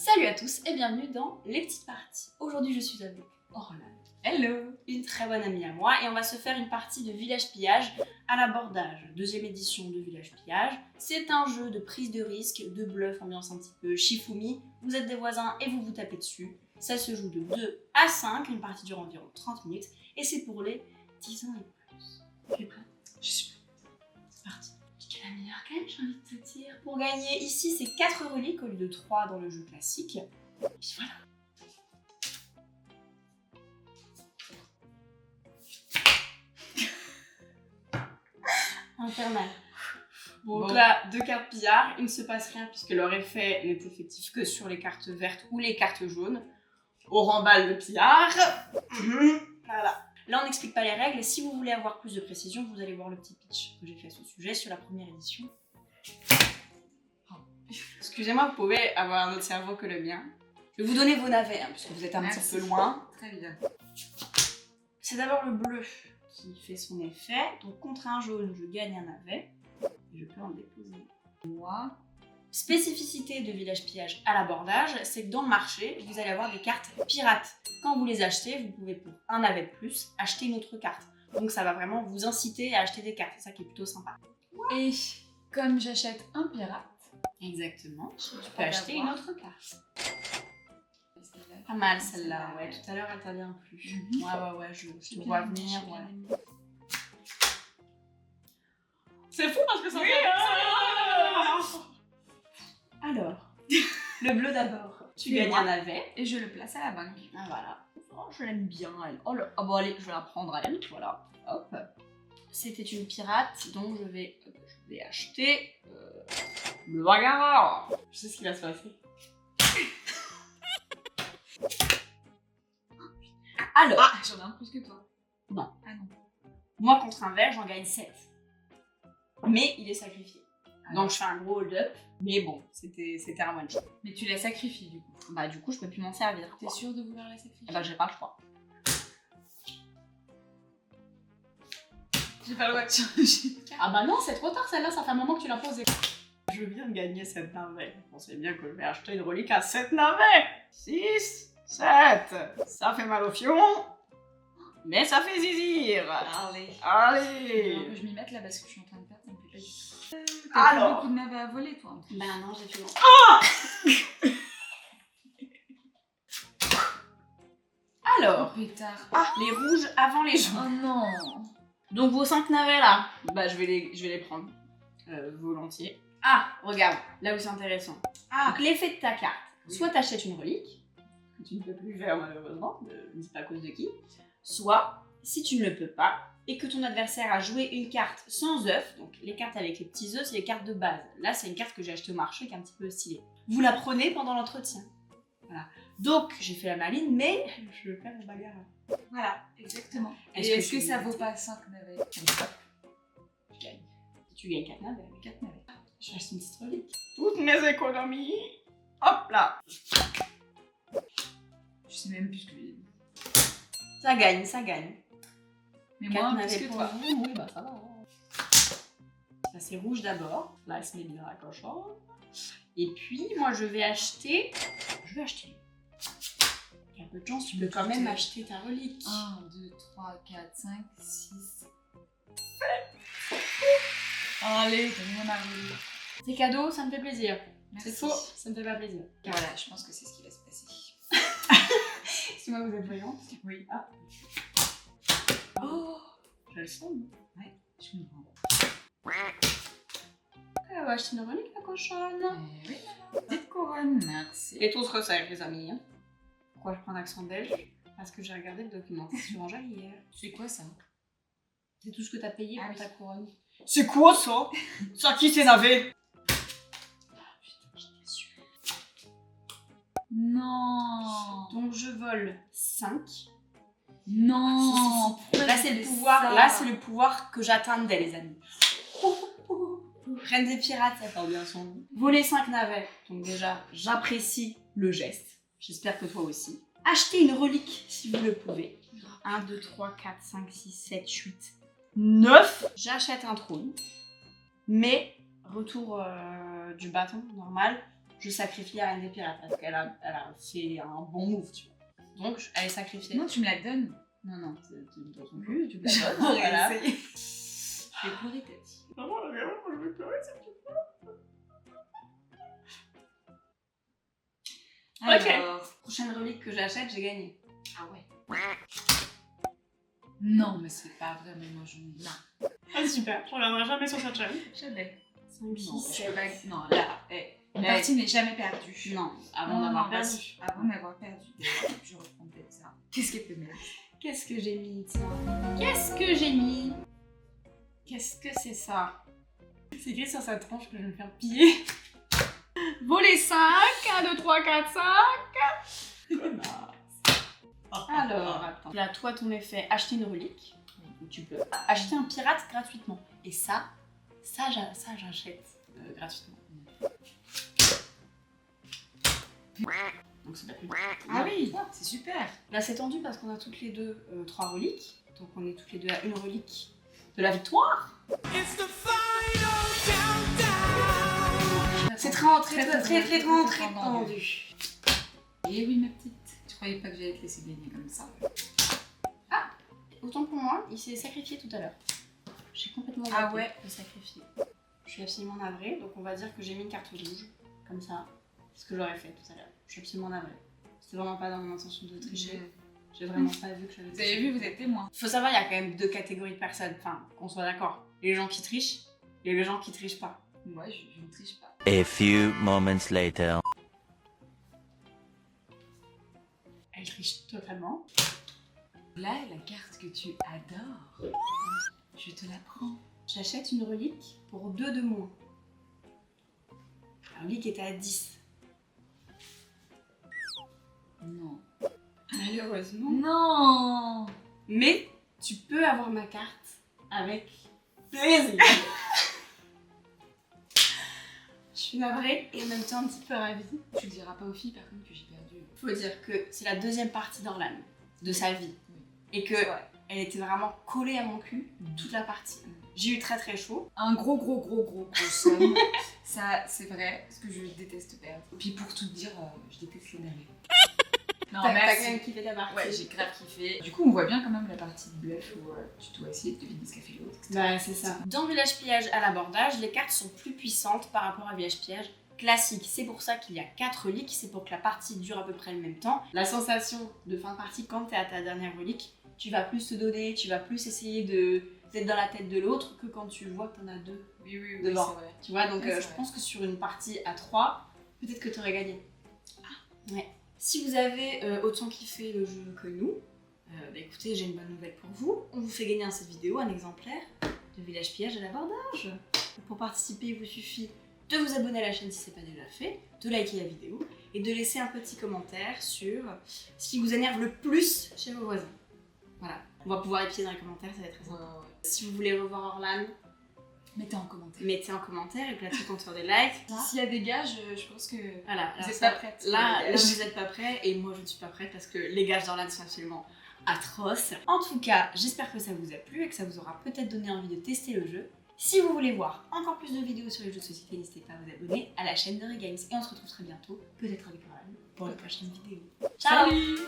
Salut à tous et bienvenue dans Les Petites Parties. Aujourd'hui je suis avec Orlan. Hello! Une très bonne amie à moi et on va se faire une partie de Village Pillage à l'abordage. Deuxième édition de Village Pillage. C'est un jeu de prise de risque, de bluff, ambiance un petit peu Shifumi. Vous êtes des voisins et vous vous tapez dessus. Ça se joue de 2 à 5, une partie dure environ 30 minutes et c'est pour les 10 ans et plus. Tu es prêt? Je suis prête. C'est parti. Quelle la meilleure gagne, j'ai envie de te dire. Pour gagner ici, c'est 4 reliques au lieu de 3 dans le jeu classique. Et puis voilà. Infernal. Bon, donc là, 2 cartes pillards, il ne se passe rien puisque leur effet n'est effectif que sur les cartes vertes ou les cartes jaunes. On remballe le pillard. Voilà. Là, on n'explique pas les règles et si vous voulez avoir plus de précision, vous allez voir le petit pitch que j'ai fait à ce sujet sur la première édition. Excusez-moi, vous pouvez avoir un autre cerveau que le mien. Je vais vous donner vos navets, hein, puisque vous êtes un petit peu loin. Très bien. C'est d'abord le bleu qui fait son effet. Donc contre un jaune, je gagne un navet. Et je peux en déposer. Moi. Spécificité de Village Pillage à l'abordage, c'est que dans le marché, vous allez avoir des cartes pirates. Quand vous les achetez, vous pouvez pour un navet de plus acheter une autre carte. Donc ça va vraiment vous inciter à acheter des cartes. C'est ça qui est plutôt sympa. Et comme j'achète un pirate, Exactement. Tu peux acheter une autre carte. Pas mal celle-là, ouais. Tout à l'heure, elle t'a bien plu. Ouais, je te vois venir. Ouais. c'est fou parce que ça Alors, le bleu d'abord. Tu gagnes un navet. Et je le place à la banque. Ah voilà. Oh, je l'aime bien, elle. Oh, ah bon, allez, je vais la prendre à elle. Voilà. Hop. C'était une pirate, donc je vais acheter le bagarreur. Je sais ce qui va se passer. Alors, Ah, j'en ai un plus que toi. Non. Ah non. moi contre un vert, j'en gagne 7. Mais il est sacrifié. Donc je fais un gros hold-up. Mais bon, c'était un one-shot. Mais tu la sacrifies du coup. Bah du coup, je peux plus m'en servir. T'es sûre de vouloir la sacrifier? Bah j'ai pas le choix. J'ai pas le droit de changer. Ah bah non, c'est trop tard celle-là, ça fait un moment que tu l'as posée. Je viens de gagner 7 navets. On sait bien que je vais acheter une relique à 7 navets. 6, 7. Ça fait mal au fion. Mais ça fait zizir. Allez. Allez. Je m'y mette là parce que je suis en train de perdre, ça me plaît pas du tout. Alors. T'as beaucoup de navets à voler toi. Bah non, j'ai fait Alors, Pétard. les rouges avant les jaunes. Oh non. Donc vos 5 navets là, bah je vais les prendre volontiers. Ah, regarde, là où c'est intéressant. Donc l'effet de ta carte, soit t'achètes une relique, que tu ne peux plus faire malheureusement, ne dis pas à cause de qui, soit, si tu ne le peux pas, et que ton adversaire a joué une carte sans œuf, donc les cartes avec les petits œufs, c'est les cartes de base. Là, c'est une carte que j'ai achetée au marché qui est un petit peu stylée. Vous la prenez pendant l'entretien. Voilà. Donc, j'ai fait la maline, mais je perds mon bagarre. Voilà, exactement. Est-ce Et que est-ce que tu- ça vaut pas 5 navets? Je gagne. Tu gagnes 4 navets. 4 navets. Je reste une petite relique. Toutes mes économies. Hop là. Je sais même plus ce que j'ai dit. Ça gagne, ça gagne. Mais 4 moi, plus navets que pour toi. vous, oui, bah ça va. Là, c'est rouge d'abord. Là, elle se met bien à la cochonne. Et puis, moi, je vais acheter. Il y a peu de chance, tu peux quand même acheter ta relique. 1, 2, 3, 4, 5, 6. Allez, donne-moi ma relique. C'est cadeau, ça me fait plaisir. Merci. C'est faux, ça me fait pas plaisir. Voilà, je pense que c'est ce qui va se passer. Excuse-moi, vous êtes voyante? Oui. Ah. Oh, Je le sens. ouais, je comprends. Elle va acheter une relique, la cochonne. Oui, petite couronne, merci. Et tout se resserre, les amis. Hein. Pourquoi je prends un accent belge? Parce que j'ai regardé le documentaire sur Angèle hier. C'est quoi ça? C'est tout ce que t'as payé Ah pour oui. ta couronne. C'est quoi ça? Ça qui c'est navet? Non. Donc je vole 5. Non. Là c'est le pouvoir, là c'est le pouvoir que j'atteindais les amis. Reine des pirates, ça porte bien son nom. Voler 5 navets. Donc déjà, j'apprécie le geste. J'espère que toi aussi. Achetez une relique si vous le pouvez. 1, 2, 3, 4, 5, 6, 7, 8, 9. J'achète un trône. Mais, retour du bâton normal, je sacrifie la reine des pirates parce qu'elle a fait un bon move, tu vois. Donc, elle est sacrifiée. Non, tu me la donnes. Non, non, tu me donnes ton cul, tu me la donnes. Voilà. Je vais pleurer, t'as dit. Non, je vais pleurer, c'est tout. Alors... Prochaine relique que j'achète, j'ai gagné. Ah ouais. Non, mais c'est pas vrai, mais moi je... Non. Ah super, je reviendrai jamais sur cette chaîne. Jamais. 5, Non, 6, je peux 7. pas... Non, là, une partie n'est jamais perdue. Non, avant Non, d'avoir non, perdu. vas-y. Avant d'avoir perdu. Je reprends peut-être ça. Qu'est-ce qu'elle peut mettre? Qu'est-ce que j'ai mis, tiens? Qu'est-ce que j'ai mis? Qu'est-ce que c'est ça? C'est écrit sur sa tronche que je vais me faire piller. Voler 5, 1, 2, 3, 4, 5. Alors, attends. Là, toi, ton effet, acheter une relique. Donc, tu peux acheter un pirate gratuitement. Et ça j'achète gratuitement. Donc c'est pas plus. Ah oui, c'est super. Là, c'est tendu parce qu'on a toutes les deux 3 reliques. Donc on est toutes les deux à une relique de la victoire. C'est très tendu. Et oui, ma petite. Tu croyais pas que j'allais te laisser gagner comme ça? Ah, autant pour moi, il s'est sacrifié tout à l'heure. J'ai complètement zappé de sacrifier. Je suis absolument navrée, donc on va dire que j'ai mis une carte rouge, comme ça. C'est ce que j'aurais fait tout à l'heure. Je suis absolument navrée. C'était vraiment pas dans mon intention de tricher. J'ai vraiment pas vu que j'avais. Vous avez vu, vous êtes témoin. Faut savoir, il y a quand même 2 catégories de personnes. Enfin, qu'on soit d'accord. Les gens qui trichent et les gens qui trichent pas. Moi, je ne triche pas. A few moments later. Elle triche totalement. Là est la carte que tu adores. Je te la prends. J'achète une relique pour 2 de moins. La relique était à 10. Non. Malheureusement. Non. Mais tu peux avoir ma carte avec plaisir. Je suis navrée et en même temps un petit peu ravie. Tu le diras pas aux filles par contre que j'ai perdu. Faut dire que c'est la 2e partie d'Orlan de sa vie. Oui. Et que elle était vraiment collée à mon cul toute la partie. J'ai eu très chaud. Un gros somme. Ça, c'est vrai, parce que je déteste perdre. Puis pour tout te dire, je déteste l'énerver. Non, T'as merci. quand même kiffé ta partie. Ouais, j'ai grave kiffé. Du coup, on voit bien quand même la partie de bluff où tu dois essayer de deviner ce qu'a fait l'autre, etc. Bah, c'est ça. Dans Village Pillage à l'abordage, les cartes sont plus puissantes par rapport à Village Pillage classique. C'est pour ça qu'il y a 4 reliques, c'est pour que la partie dure à peu près le même temps. La sensation de fin de partie quand t'es à ta dernière relique, tu vas plus te donner, tu vas plus essayer d'être dans la tête de l'autre que quand tu vois que t'en as 2 Oui, devant. c'est vrai. Tu vois, donc Oui, c'est je vrai. pense que sur une partie à 3, peut-être que t'aurais gagné. Ah, ouais. Si vous avez autant kiffé le jeu que nous, bah écoutez, j'ai une bonne nouvelle pour vous. On vous fait gagner dans cette vidéo un exemplaire de Village Pillage à l'abordage. Pour participer, il vous suffit de vous abonner à la chaîne si ce n'est pas déjà fait, de liker la vidéo et de laisser un petit commentaire sur ce qui vous énerve le plus chez vos voisins. Voilà, on va pouvoir épier dans les commentaires, ça va être très sympa. Si vous voulez revoir Orlan, Mettez en commentaire. mettez en commentaire et puis là, tout compte sur des likes. S'il y a des gages, je pense que Voilà, vous là, n'êtes ça- pas prêtes. Là, vous n'êtes pas prêts et moi je ne suis pas prête parce que les gages d'Orlan sont absolument atroces. En tout cas, j'espère que ça vous a plu et que ça vous aura peut-être donné envie de tester le jeu. Si vous voulez voir encore plus de vidéos sur les jeux de société, n'hésitez pas à vous abonner à la chaîne de Regames et on se retrouve très bientôt, peut-être avec Orlan, pour la prochaine vidéo. Ciao! Salut.